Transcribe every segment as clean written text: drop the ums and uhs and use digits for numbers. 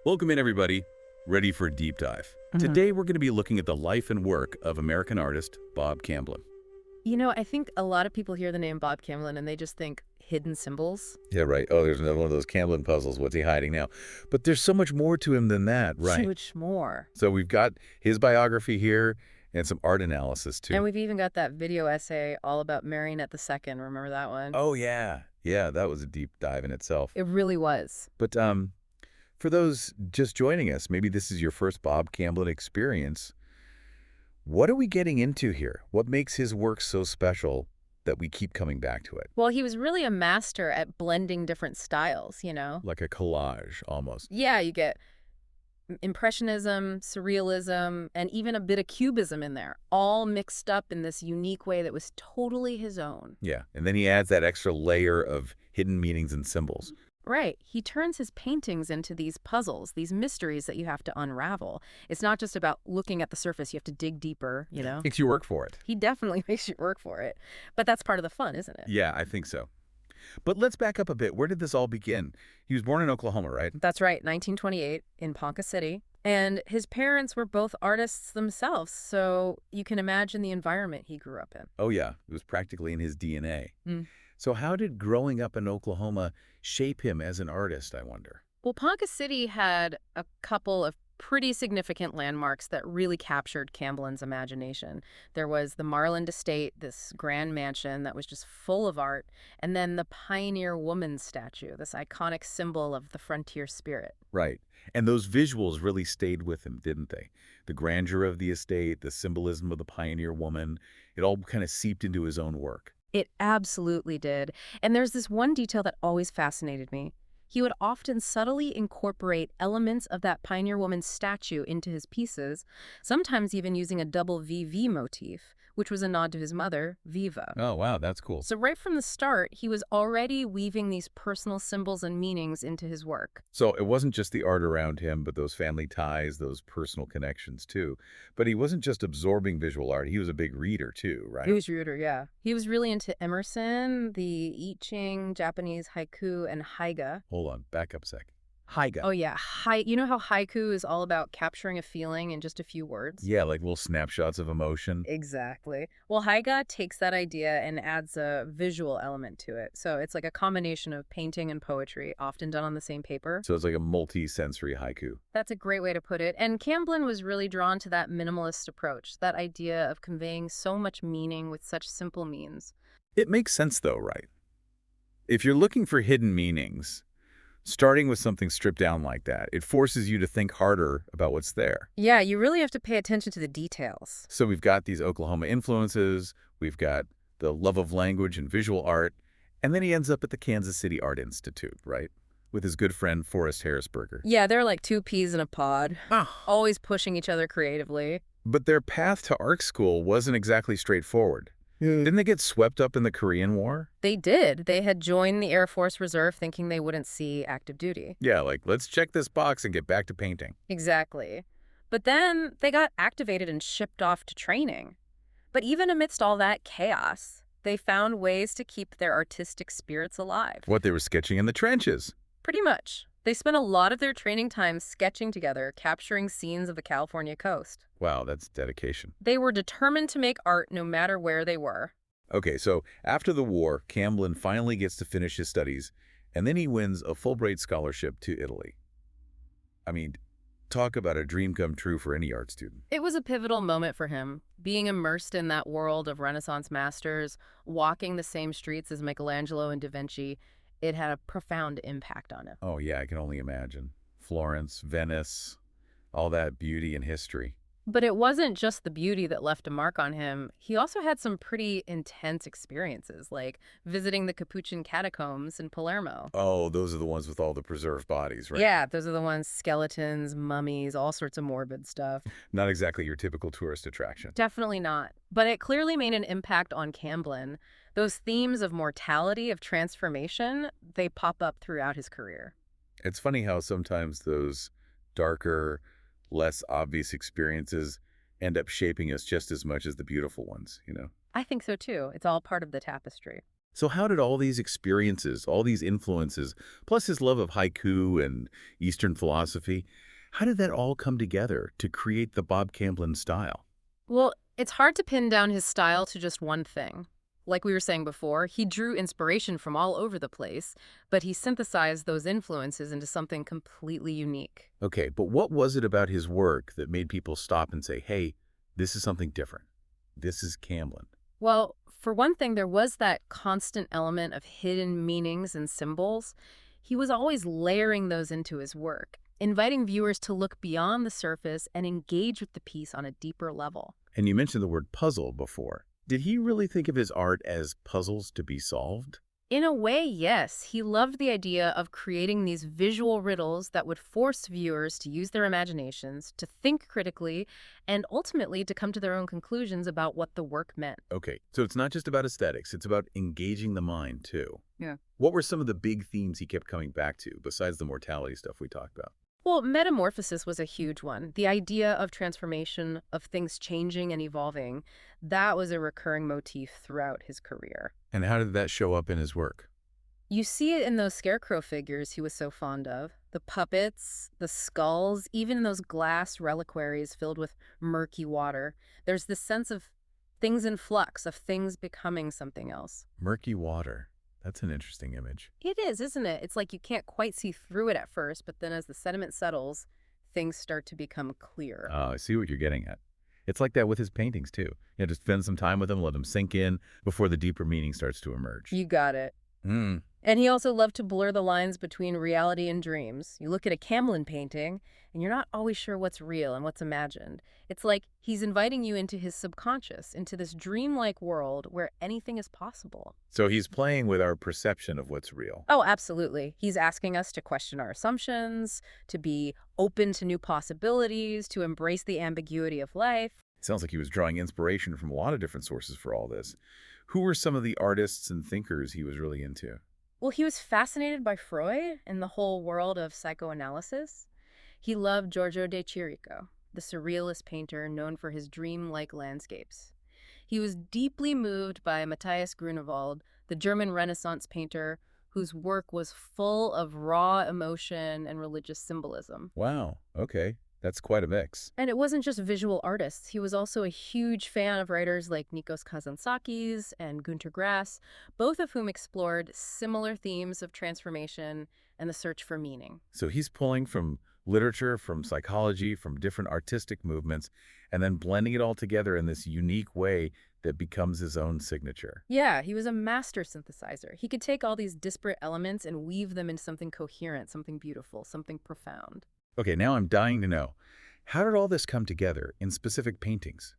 Welcome in, everybody. Ready for a deep dive. Mhm. Today, we're going to be looking at the life and work of American artist Bob Camblin. I think a lot of people hear the name Bob Camblin and they just think hidden symbols. Yeah, right. Oh, there's another one of those Camblin puzzles. What's he hiding now? But there's so much more to him than that, So right? much more. So we've got his biography here and some art analysis, And too. we've even got that video essay all about Marionette the Second. Remember that one? Oh, yeah. Yeah, that was a deep dive in itself. It really was. But for those just joining us, maybe this is your first Bob Camblin experience. What are we getting into here? What makes his work so special that we keep coming back to it? Well, he was really a master at blending different styles. Like a collage, almost. Yeah, you get Impressionism, surrealism, and even a bit of Cubism in there, all mixed up in this unique way that was totally his own. Yeah, and then he adds that extra layer of hidden meanings and symbols. Right. He turns his paintings into these puzzles, these mysteries that you have to unravel. It's not just about looking at the surface. You have to dig deeper. Makes you work for it. He definitely makes you work for it. But that's part of the fun, isn't it? Yeah, I think so. But let's back up a bit. Where did this all begin? He was born in Oklahoma, right? That's right, 1928 in Ponca City. And his parents were both artists themselves, so you can imagine the environment he grew up in. Oh, yeah. It was practically in his DNA. Mm. So how did growing up in Oklahoma shape him as an artist, I wonder? Well, Ponca City had a couple of pretty significant landmarks that really captured Camblin's imagination. There was the Marland Estate, this grand mansion that was just full of art, and then the Pioneer Woman statue, this iconic symbol of the frontier spirit. Right. And those visuals really stayed with him, didn't they? The grandeur of the estate, the symbolism of the pioneer woman, it all kind of seeped into his own work. It absolutely did. And there's this one detail that always fascinated me. He would often subtly incorporate elements of that pioneer woman's statue into his pieces, sometimes even using a double VV motif, which was a nod to his mother, Viva. Oh, wow, that's cool. So right from the start, he was already weaving these personal symbols and meanings into his work. So it wasn't just the art around him, but those family ties, those personal connections too. But he wasn't just absorbing visual art. He was a big reader too, right? He was Ruder, yeah. He was really into Emerson, the I Ching, Japanese haiku, and haiga. Hold on, back up a sec. Haiga. Oh yeah, you know how haiku is all about capturing a feeling in just a few words? Yeah, like little snapshots of emotion. Exactly. Well, haiga takes that idea and adds a visual element to it. So it's like a combination of painting and poetry, often done on the same paper. So it's like a multi-sensory haiku. That's a great way to put it. And Camblin was really drawn to that minimalist approach, that idea of conveying so much meaning with such simple means. It makes sense though, right? If you're looking for hidden meanings, starting with something stripped down like that, it forces you to think harder about what's there. Yeah, you really have to pay attention to the details. So we've got these Oklahoma influences, we've got the love of language and visual art, and then he ends up at the Kansas City Art Institute, right? With his good friend Forrest Harrisberger. Yeah, they're like two peas in a pod, Ah. always pushing each other creatively. But their path to art school wasn't exactly straightforward. Didn't they get swept up in the Korean War? They did. They had joined the Air Force Reserve thinking they wouldn't see active duty. Yeah, like, let's check this box and get back to painting. Exactly. But then they got activated and shipped off to training. But even amidst all that chaos, they found ways to keep their artistic spirits alive. What they were sketching in the trenches. Pretty much. They spent a lot of their training time sketching together, capturing scenes of the California coast. Wow, that's dedication. They were determined to make art no matter where they were. Okay, so after the war, Camblin finally gets to finish his studies, and then he wins a Fulbright scholarship to Italy. I mean, talk about a dream come true for any art student. It was a pivotal moment for him, being immersed in that world of Renaissance masters, walking the same streets as Michelangelo and Da Vinci. It had a profound impact on him. Oh yeah, I can only imagine. Florence, Venice, all that beauty and history. But it wasn't just the beauty that left a mark on him. He also had some pretty intense experiences, like visiting the Capuchin catacombs in Palermo. Oh, those are the ones with all the preserved bodies, right? Yeah, those are the ones, skeletons, mummies, all sorts of morbid stuff. Not exactly your typical tourist attraction. Definitely not. But it clearly made an impact on Camblin. Those themes of mortality, of transformation, they pop up throughout his career. It's funny how sometimes those darker, less obvious experiences end up shaping us just as much as the beautiful ones, you know? I think so too. It's all part of the tapestry. So how did all these experiences, all these influences, plus his love of haiku and Eastern philosophy, how did that all come together to create the Bob Camblin style? Well, it's hard to pin down his style to just one thing. Like we were saying before, he drew inspiration from all over the place, but he synthesized those influences into something completely unique. Okay, but what was it about his work that made people stop and say, hey, this is something different? This is Camblin. Well, for one thing, there was that constant element of hidden meanings and symbols. He was always layering those into his work, inviting viewers to look beyond the surface and engage with the piece on a deeper level. And you mentioned the word puzzle before. Did he really think of his art as puzzles to be solved? In a way, yes. He loved the idea of creating these visual riddles that would force viewers to use their imaginations, to think critically, and ultimately to come to their own conclusions about what the work meant. Okay, so it's not just about aesthetics, it's about engaging the mind, too. Yeah. What were some of the big themes he kept coming back to, besides the mortality stuff we talked about? Well, metamorphosis was a huge one. The idea of transformation, of things changing and evolving, that was a recurring motif throughout his career. And how did that show up in his work? You see it in those scarecrow figures he was so fond of. The puppets, the skulls, even in those glass reliquaries filled with murky water. There's this sense of things in flux, of things becoming something else. Murky water. That's an interesting image. It is, isn't it? It's like you can't quite see through it at first, but then as the sediment settles, things start to become clear. Oh, I see what you're getting at. It's like that with his paintings, too. You have to spend some time with them, let them sink in before the deeper meaning starts to emerge. You got it. Hmm. And he also loved to blur the lines between reality and dreams. You look at a Camlin painting, and you're not always sure what's real and what's imagined. It's like he's inviting you into his subconscious, into this dreamlike world where anything is possible. So he's playing with our perception of what's real. Oh, absolutely. He's asking us to question our assumptions, to be open to new possibilities, to embrace the ambiguity of life. Sounds like he was drawing inspiration from a lot of different sources for all this. Who were some of the artists and thinkers he was really into? Well, he was fascinated by Freud and the whole world of psychoanalysis. He loved Giorgio de Chirico, the surrealist painter known for his dreamlike landscapes. He was deeply moved by Matthias Grunewald, the German Renaissance painter whose work was full of raw emotion and religious symbolism. Wow, okay. That's quite a mix. And it wasn't just visual artists. He was also a huge fan of writers like Nikos Kazantzakis and Günter Grass, both of whom explored similar themes of transformation and the search for meaning. So he's pulling from literature, from psychology, from different artistic movements, and then blending it all together in this unique way that becomes his own signature. Yeah, he was a master synthesizer. He could take all these disparate elements and weave them into something coherent, something beautiful, something profound. Okay, now I'm dying to know, how did all this come together in specific paintings?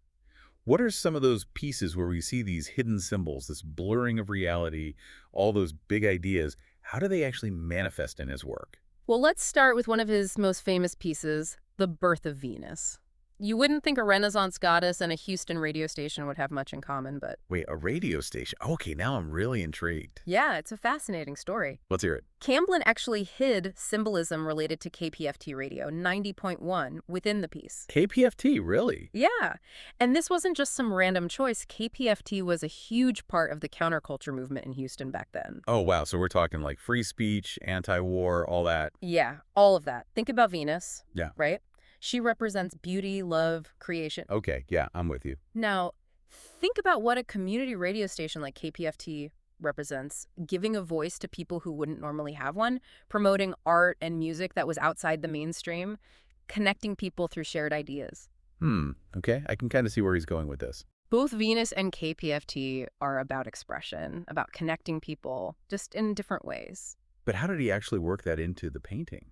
What are some of those pieces where we see these hidden symbols, this blurring of reality, all those big ideas? How do they actually manifest in his work? Well, let's start with one of his most famous pieces, The Birth of Venus. You wouldn't think a Renaissance goddess and a Houston radio station would have much in common, but Wait, a radio station? Okay, now I'm really intrigued. yeah, it's a fascinating story. Let's hear it. Camblin actually hid symbolism related to KPFT radio, 90.1, within the piece. KPFT, really? Yeah, and this wasn't just some random choice. KPFT was a huge part of the counterculture movement in Houston back then. Oh, wow. So we're talking like free speech, anti-war, all that. Yeah, all of that. Think about Venus, Yeah. right? She represents beauty, love, creation. Okay, yeah, I'm with you. Now, think about what a community radio station like KPFT represents, giving a voice to people who wouldn't normally have one, promoting art and music that was outside the mainstream, connecting people through shared ideas. Okay, I can kind of see where he's going with this. Both Venus and KPFT are about expression, about connecting people, just in different ways. But how did he actually work that into the painting?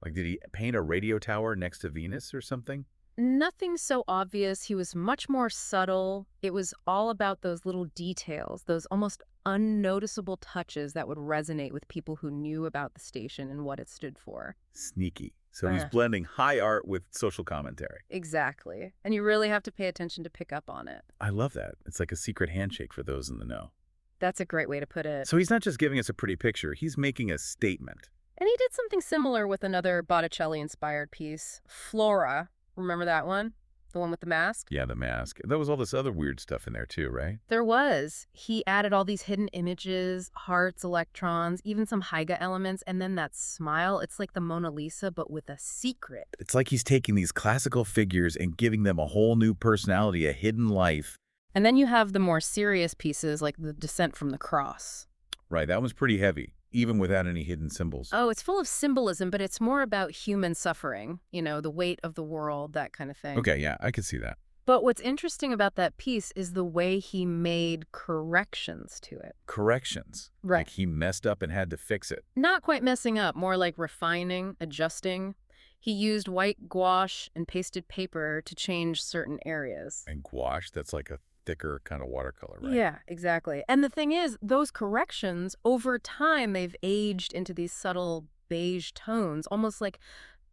Like, did he paint a radio tower next to Venus or something? Nothing so obvious. He was much more subtle. It was all about those little details, those almost unnoticeable touches that would resonate with people who knew about the station and what it stood for. Sneaky. So he's Uh. blending high art with social commentary. Exactly. And you really have to pay attention to pick up on it. I love that. It's like a secret handshake for those in the know. That's a great way to put it. So he's not just giving us a pretty picture, he's making a statement. And he did something similar with another Botticelli-inspired piece, Flora. Remember that one? The one with the mask? Yeah, the mask. There was all this other weird stuff in there too, right? There was. He added all these hidden images, hearts, electrons, even some Heiga elements, and then that smile. It's like the Mona Lisa, but with a secret. It's like he's taking these classical figures and giving them a whole new personality, a hidden life. And then you have the more serious pieces like the Descent from the Cross. Right, that one's pretty heavy, even without any hidden symbols. Oh, it's full of symbolism, but it's more about human suffering, the weight of the world, that kind of thing. Okay, yeah, I could see that. But what's interesting about that piece is the way he made corrections to it. Corrections. Right. Like he messed up and had to fix it. Not quite messing up, more like refining, adjusting. He used white gouache and pasted paper to change certain areas. And gouache, that's like a thicker kind of watercolor, right? Yeah, exactly. And the thing is, those corrections, over time, they've aged into these subtle beige tones, almost like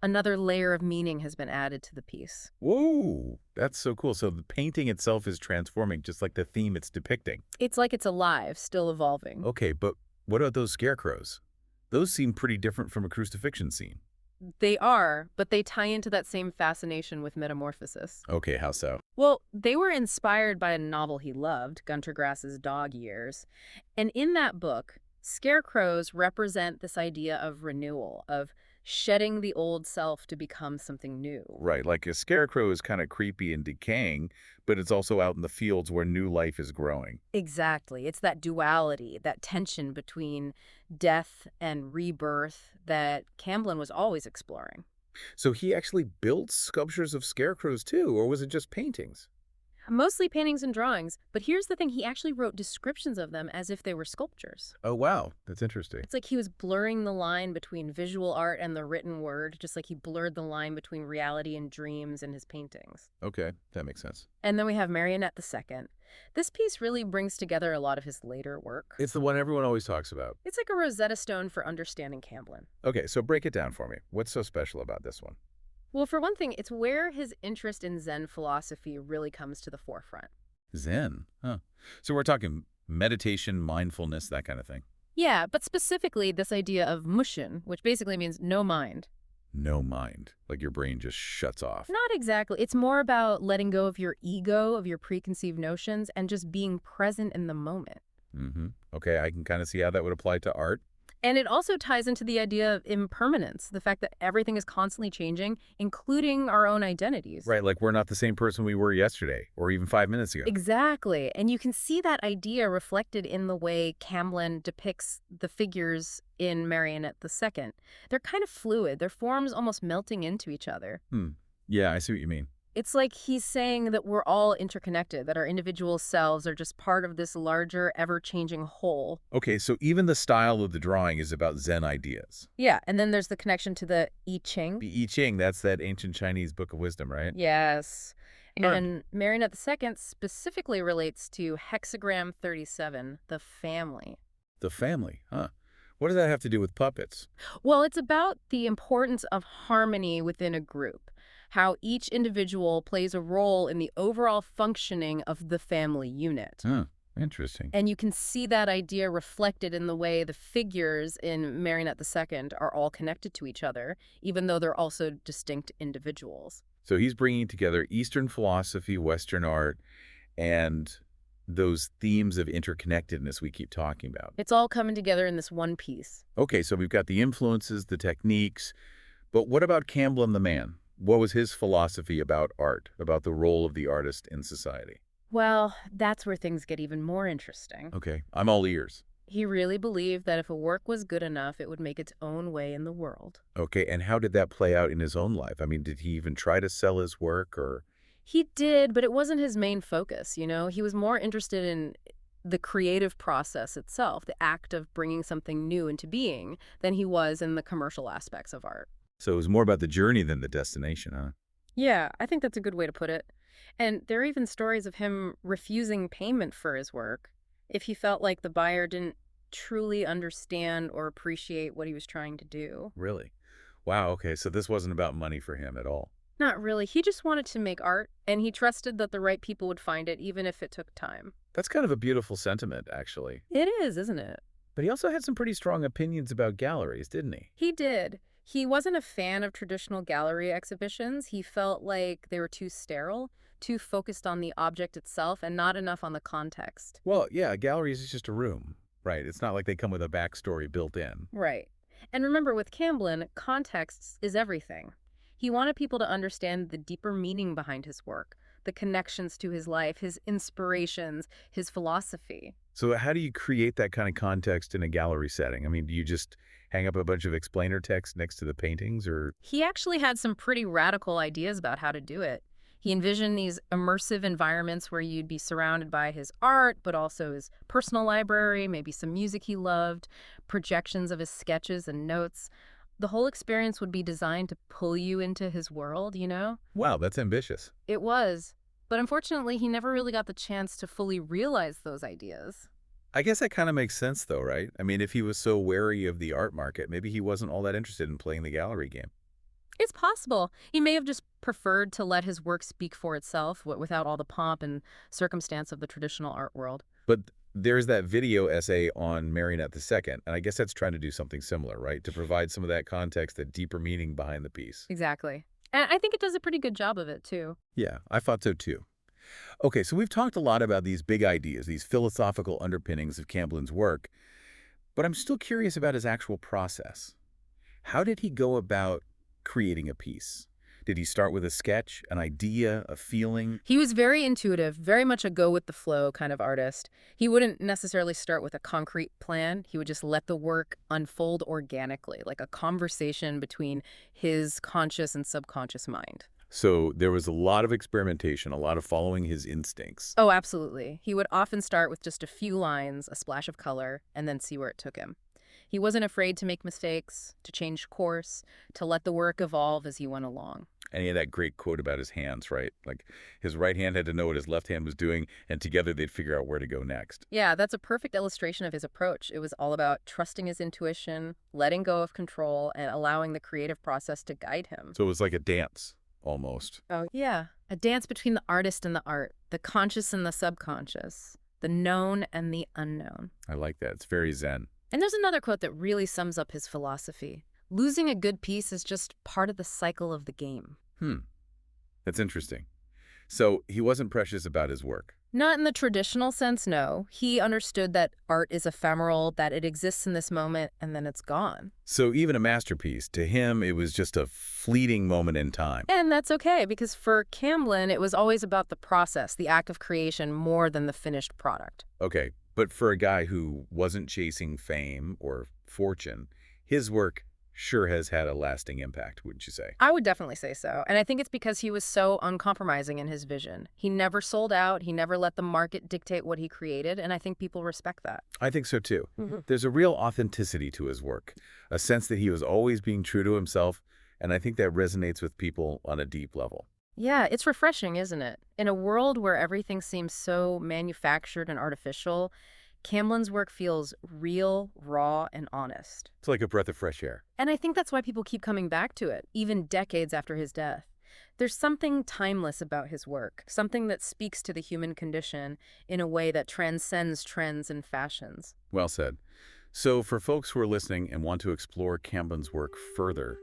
another layer of meaning has been added to the piece. Whoa, that's so cool. So the painting itself is transforming, just like the theme it's depicting. It's like it's alive, still evolving. Okay, but what about those scarecrows? Those seem pretty different from a crucifixion scene. They are, but they tie into that same fascination with metamorphosis. Okay, how so? Well, they were inspired by a novel he loved, Gunter Grass's Dog Years. And in that book, scarecrows represent this idea of renewal, of shedding the old self to become something new. Right, like a scarecrow is kind of creepy and decaying, but it's also out in the fields where new life is growing. Exactly. It's that duality, that tension between death and rebirth that Camblin was always exploring. So he actually built sculptures of scarecrows too, or was it just paintings? Mostly paintings and drawings, but here's the thing, he actually wrote descriptions of them as if they were sculptures. Oh, wow, that's interesting. It's like he was blurring the line between visual art and the written word, just like he blurred the line between reality and dreams in his paintings. Okay, that makes sense. And then we have Marionette II. This piece really brings together a lot of his later work. It's the one everyone always talks about. It's like a Rosetta Stone for understanding Camblin. Okay, so break it down for me. What's so special about this one? Well, for one thing, it's where his interest in Zen philosophy really comes to the forefront. Zen, huh? So we're talking meditation, mindfulness, that kind of thing. Yeah, but specifically this idea of mushin, which basically means no mind. No mind, like your brain just shuts off. Not exactly. It's more about letting go of your ego, of your preconceived notions, and just being present in the moment. Okay, I can kind of see how that would apply to art. And it also ties into the idea of impermanence, the fact that everything is constantly changing, including our own identities. Right, like we're not the same person we were yesterday or even 5 minutes ago. Exactly. And you can see that idea reflected in the way Camblin depicts the figures in Marionette II. They're kind of fluid, their forms almost melting into each other. Yeah, I see what you mean. It's like he's saying that we're all interconnected, that our individual selves are just part of this larger, ever-changing whole. Okay, so even the style of the drawing is about Zen ideas. Yeah, and then there's the connection to the I Ching. The I Ching, that's that ancient Chinese book of wisdom, right? Yes. And Marionette II specifically relates to hexagram 37, the family. The family, huh? What does that have to do with puppets? Well, it's about the importance of harmony within a group, how each individual plays a role in the overall functioning of the family unit. Huh, interesting. And you can see that idea reflected in the way the figures in Marionette II are all connected to each other, even though they're also distinct individuals. So he's bringing together Eastern philosophy, Western art, and those themes of interconnectedness we keep talking about. It's all coming together in this one piece. Okay, so we've got the influences, the techniques, but what about Camblin the man? What was his philosophy about art, about the role of the artist in society? Well, that's where things get even more interesting. Okay, I'm all ears. He really believed that if a work was good enough, it would make its own way in the world. Okay, and how did that play out in his own life? I mean, did he even try to sell his work or... He did, but it wasn't his main focus, you know? He was more interested in the creative process itself, the act of bringing something new into being, than he was in the commercial aspects of art. So it was more about the journey than the destination, huh? Yeah, I think that's a good way to put it. And there are even stories of him refusing payment for his work if he felt like the buyer didn't truly understand or appreciate what he was trying to do. Really? Wow, okay, so this wasn't about money for him at all. Not really. He just wanted to make art, and he trusted that the right people would find it, even if it took time. That's kind of a beautiful sentiment, actually. It is, isn't it? But he also had some pretty strong opinions about galleries, didn't he? He did. He wasn't a fan of traditional gallery exhibitions. He felt like they were too sterile, too focused on the object itself, and not enough on the context. Well, yeah, a gallery is just a room, right? It's not like they come with a backstory built in. Right. And remember, with Camblin, context is everything. He wanted people to understand the deeper meaning behind his work, the connections to his life, his inspirations, his philosophy. So how do you create that kind of context in a gallery setting? I mean, do you just hang up a bunch of explainer text next to the paintings or... He actually had some pretty radical ideas about how to do it. He envisioned these immersive environments where you'd be surrounded by his art, but also his personal library, maybe some music he loved, projections of his sketches and notes. The whole experience would be designed to pull you into his world. Wow, that's ambitious. It was. But unfortunately, he never really got the chance to fully realize those ideas. I guess that kind of makes sense though, right? I mean, if he was so wary of the art market, maybe he wasn't all that interested in playing the gallery game. It's possible. He may have just preferred to let his work speak for itself without all the pomp and circumstance of the traditional art world. But there's that video essay on Marionette the Second, and I guess that's trying to do something similar, right? To provide some of that context, that deeper meaning behind the piece. Exactly. And I think it does a pretty good job of it, too. Yeah, I thought so too. Okay, so we've talked a lot about these big ideas, these philosophical underpinnings of Camblin's work, but I'm still curious about his actual process. How did he go about creating a piece? Did he start with a sketch, an idea, a feeling? He was very intuitive, very much a go-with-the-flow kind of artist. He wouldn't necessarily start with a concrete plan. He would just let the work unfold organically, like a conversation between his conscious and subconscious mind. So there was a lot of experimentation, a lot of following his instincts. Oh, absolutely. He would often start with just a few lines, a splash of color, and then see where it took him. He wasn't afraid to make mistakes, to change course, to let the work evolve as he went along. And he had that great quote about his hands, right? Like his right hand had to know what his left hand was doing, and together they'd figure out where to go next. Yeah, that's a perfect illustration of his approach. It was all about trusting his intuition, letting go of control, and allowing the creative process to guide him. So it was like a dance, almost. Oh, yeah. A dance between the artist and the art, the conscious and the subconscious, the known and the unknown. I like that. It's very zen. And there's another quote that really sums up his philosophy. Losing a good piece is just part of the cycle of the game. That's interesting. So he wasn't precious about his work. Not in the traditional sense, no. He understood that art is ephemeral, that it exists in this moment, and then it's gone. So even a masterpiece, to him, it was just a fleeting moment in time. And that's okay, because for Camblin, it was always about the process, the act of creation, more than the finished product. Okay, but for a guy who wasn't chasing fame or fortune, his work sure has had a lasting impact, wouldn't you say? I would definitely say so. And I think it's because he was so uncompromising in his vision. He never sold out. He never let the market dictate what he created. And I think people respect that. I think so too. There's a real authenticity to his work, a sense that he was always being true to himself, and I think that resonates with people on a deep level. Yeah, it's refreshing, isn't it? In a world where everything seems so manufactured and artificial, Camblin's work feels real, raw, and honest. It's like a breath of fresh air. And I think that's why people keep coming back to it, even decades after his death. There's something timeless about his work, something that speaks to the human condition in a way that transcends trends and fashions. Well said. So for folks who are listening and want to explore Camblin's work further,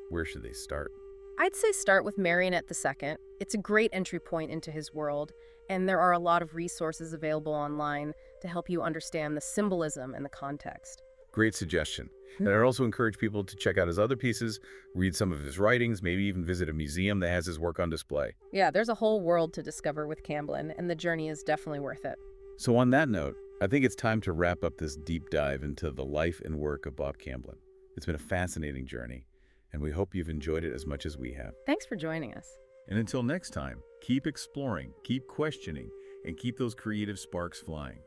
where should they start? I'd say start with Marionette the Second. It's a great entry point into his world, and there are a lot of resources available online to help you understand the symbolism and the context. Great suggestion. And I'd also encourage people to check out his other pieces, read some of his writings, maybe even visit a museum that has his work on display. Yeah, there's a whole world to discover with Camblin, and the journey is definitely worth it. So on that note, I think it's time to wrap up this deep dive into the life and work of Bob Camblin. It's been a fascinating journey, and we hope you've enjoyed it as much as we have. Thanks for joining us. And until next time, keep exploring, keep questioning, and keep those creative sparks flying.